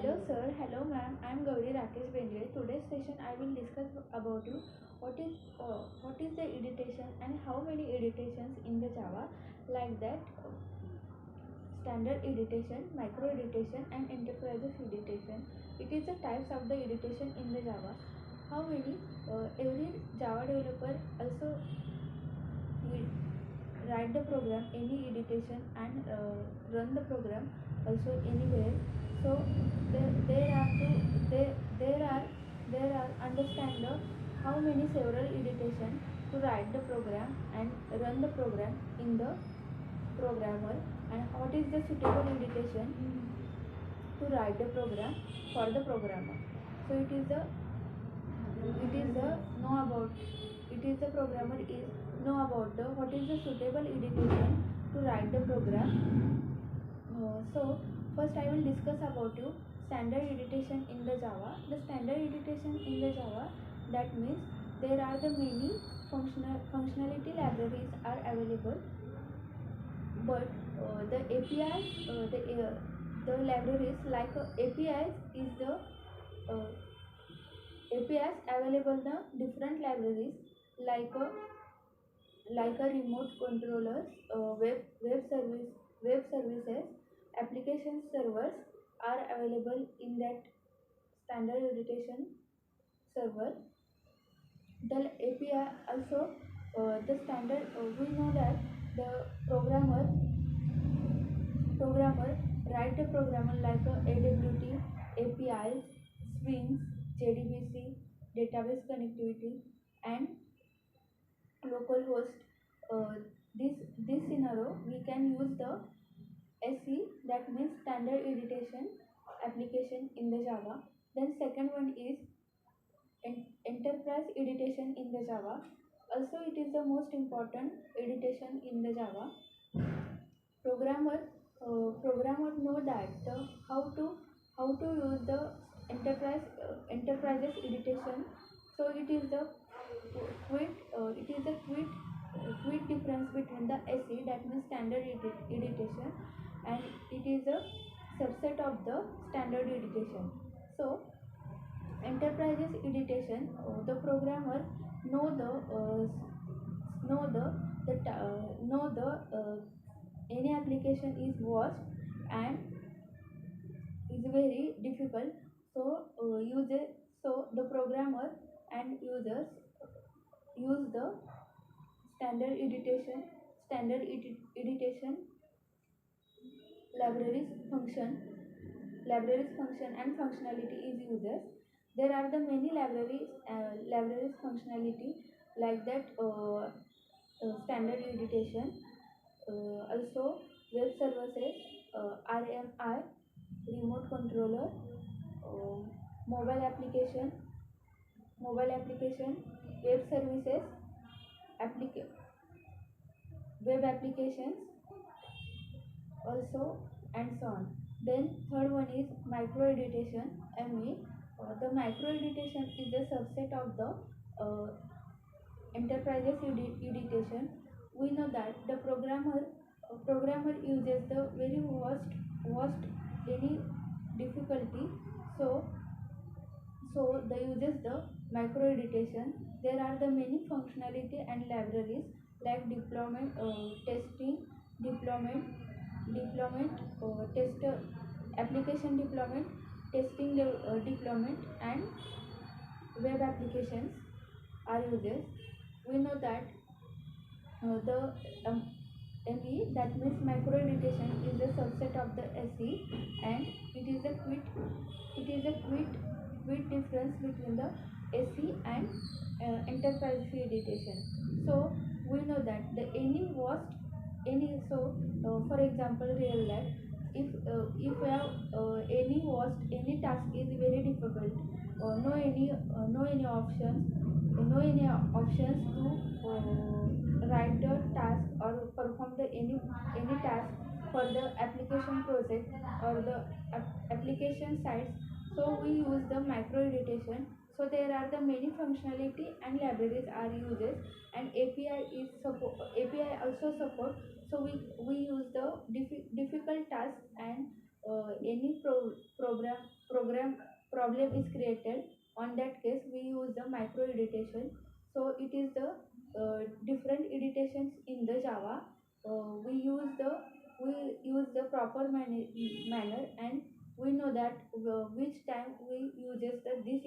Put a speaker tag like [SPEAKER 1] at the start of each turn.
[SPEAKER 1] Hello sir, hello ma'am. I am Gauri Rakesh Bendre. Today's session I will discuss about you what is the editation and how many editations in the Java, like that standard editation, micro editation and enterprise editation. It is the types of the editation in the Java. How many every Java developer also write the program any editation and run the program also anywhere. So there are to there are understand the how many several editation to write the program and run the program in the programmer, and what is the suitable editation to write the program for the programmer. So it is the know about it is the programmer is know about the what is the suitable editation to write the program. So first I will discuss about you standard editation in the Java. The standard editation in the Java, that means there are the many functionality libraries are available, but the APIs the libraries like APIs is the uh, APIs available the different libraries like a remote controllers, web services, application servers are available in that standard editation server. The API also the standard we know that the programmer write a programmer like AWT, APIs, Swings, JDBC, database connectivity, and local host. Uh, this scenario we can use the SE, that means standard editation application in the Java. Then second one is enterprise editation in the Java. Also it is the most important editation in the Java. Programmer know that how to use the enterprises editation. So it is the quit difference between the SE, that means standard editation, and it is a subset of the standard editation. So enterprises editation, the programmer know the know the any application is vast and is very difficult. So the programmer and users use the standard editation editation libraries function and functionality is users. There are the many libraries functionality like that standard editation. Also web services, RMI, remote controller, uh, mobile application web services, applica- web applications also, and so on. Then third one is micro editation, ME. The micro editation is a subset of the uh, enterprises editation. We know that the programmer uses the very vast any difficulty. So the uses the micro editation. There are the many functionality and libraries like testing, deployment, tester, application deployment, deployment, and web applications are uses. We know that the ME, that means micro editation, is a subset of the SE, and it is a quit difference between the SE and enterprise editation. So we know that the any was any so for example real life, if we have any task is very difficult, no any options, to write the task or perform the any task for the application project or the application sites. So we use the micro editation. So there are the many functionality and libraries are uses, and API also support. So we use the difficult task and any program program problem is created, on that case we use the micro editation. So it is the different editations in the Java. We use the proper manner, and we know that which time we uses this